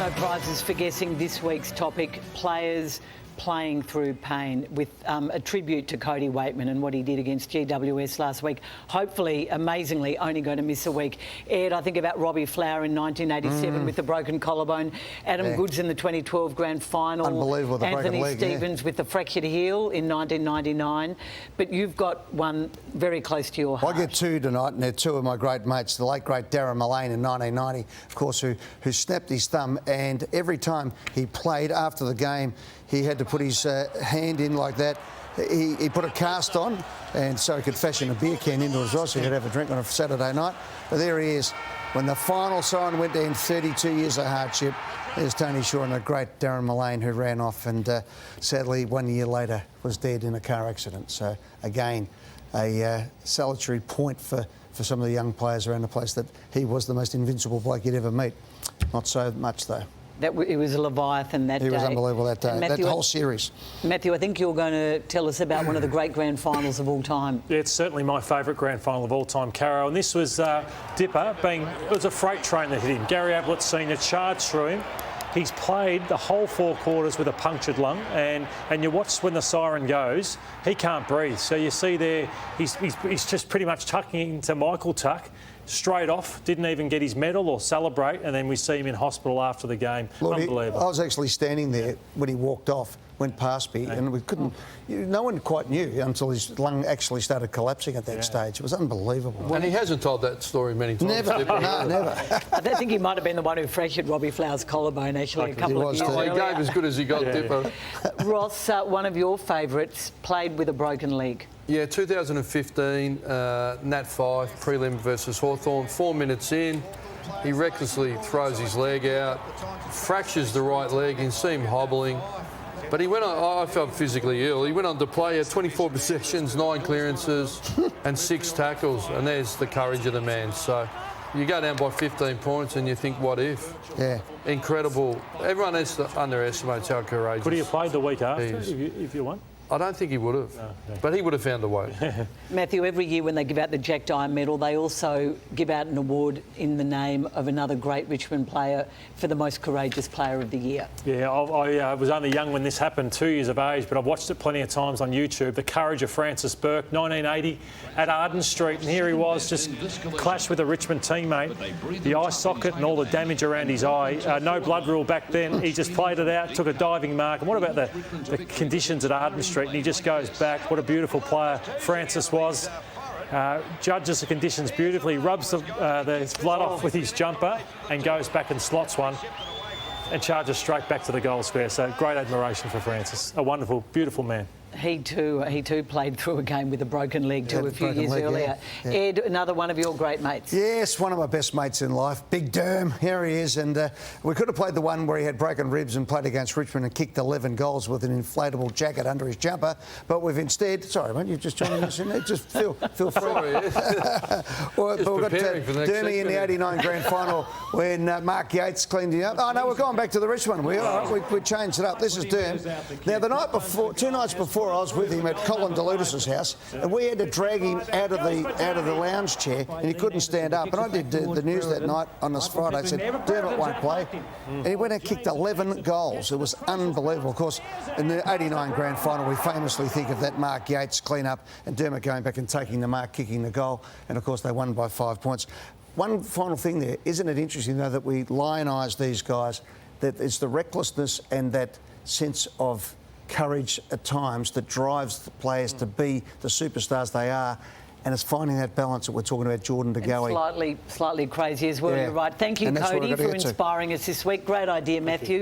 No prizes for guessing this week's topic, players playing through pain, with a tribute to Cody Weightman and what he did against GWS last week. Hopefully, amazingly, only going to miss a week. Ed, I think about Robbie Flower in 1987 with the broken collarbone. Adam Goodes in the 2012 grand final. Unbelievable, the broken Anthony leg, Stevens with the fractured heel in 1999. But you've got one very close to your heart. I get two tonight, and they're two of my great mates. The late, great Darren Mullane in 1990, of course, who snapped his thumb. And every time he played after the game, he had to put his hand in like that. He put a cast on, and so he could fashion a beer can into his so he could have a drink on a Saturday night. But there he is. When the final siren went down, 32 years of hardship, there's Tony Shaw and the great Darren Mullane, who ran off and sadly 1 year later was dead in a car accident. So again, a salutary point for some of the young players around the place, that he was the most invincible bloke you'd ever meet. Not so much though. It was a Leviathan that day. He was unbelievable that day, Matthew, that whole series. Matthew, I think you're going to tell us about one of the great grand finals of all time. Yeah, it's certainly my favourite grand final of all time, Caro. And this was Dipper it was a freight train that hit him. Gary Ablett Senior charged through him. He's played the whole 4 quarters with a punctured lung, and you watch when the siren goes, he can't breathe. So you see there, he's just pretty much tucking into Michael Tuck, straight off, didn't even get his medal or celebrate, and then we see him in hospital after the game. Lord, unbelievable. I was actually standing there when he walked off, went past me, and we couldn't... No one quite knew until his lung actually started collapsing at that stage. It was unbelievable. And he hasn't told that story many times. Never, no, never. I don't think he might have been the one who fractured Robbie Flower's collarbone, actually, a couple of years earlier. He gave as good as he got, Dipper. Ross, one of your favourites, played with a broken leg. Yeah, 2015, Nat 5, prelim versus Hawthorn. 4 minutes in, he recklessly throws his leg out, fractures the right leg, you can see him hobbling. But he went on, I felt physically ill. He went on to play at 24 possessions, 9 clearances and 6 tackles. And there's the courage of the man. So you go down by 15 points and you think, what if? Yeah. Incredible. Everyone underestimates how courageous. Could he have played the week after if you won? I don't think he would have, but he would have found a way. Matthew, every year when they give out the Jack Dyer medal, they also give out an award in the name of another great Richmond player for the most courageous player of the year. Yeah, I was only young when this happened, 2 years of age, but I've watched it plenty of times on YouTube. The courage of Francis Burke, 1980 at Arden Street, and here he was, just clashed with a Richmond teammate. The eye socket and all the damage around his eye. No blood rule back then. He just played it out, took a diving mark. And what about the conditions at Arden Street? And he just goes back. What a beautiful player Francis was. Judges the conditions beautifully, rubs the blood off with his jumper and goes back and slots one and charges straight back to the goal square. So great admiration for Francis. A wonderful, beautiful man. He too played through a game with a broken leg too, a few years earlier. Yeah. Ed, another one of your great mates. Yes, one of my best mates in life, Big Derm. Here he is, and we could have played the one where he had broken ribs and played against Richmond and kicked 11 goals with an inflatable jacket under his jumper, but we've instead... Sorry, mate, you're just joining us in there. Just feel free. Sorry, Well, but we've got Dermy in the 89 grand final when Mark Yates cleaned him up. Oh, no, we're going back to the Richmond. We changed it up. This is Derm. Now, the night before, 2 nights before, I was with him at Colin DeLutis' house, and we had to drag him out of the lounge chair, and he couldn't stand up. And I did the news that night on this Friday. I said, Dermot won't play. And he went and kicked 11 goals. It was unbelievable. Of course, in the 89 grand final, we famously think of that Mark Yates clean-up and Dermot going back and taking the mark, kicking the goal. And, of course, they won by 5 points. One final thing there. Isn't it interesting, though, that we lionise these guys, that it's the recklessness and that sense of courage at times that drives the players to be the superstars they are, and it's finding that balance that we're talking about Jordan De Goey. Slightly crazy as well, you're right. Thank you, Cody, for inspiring us this week. Great idea, Matthew.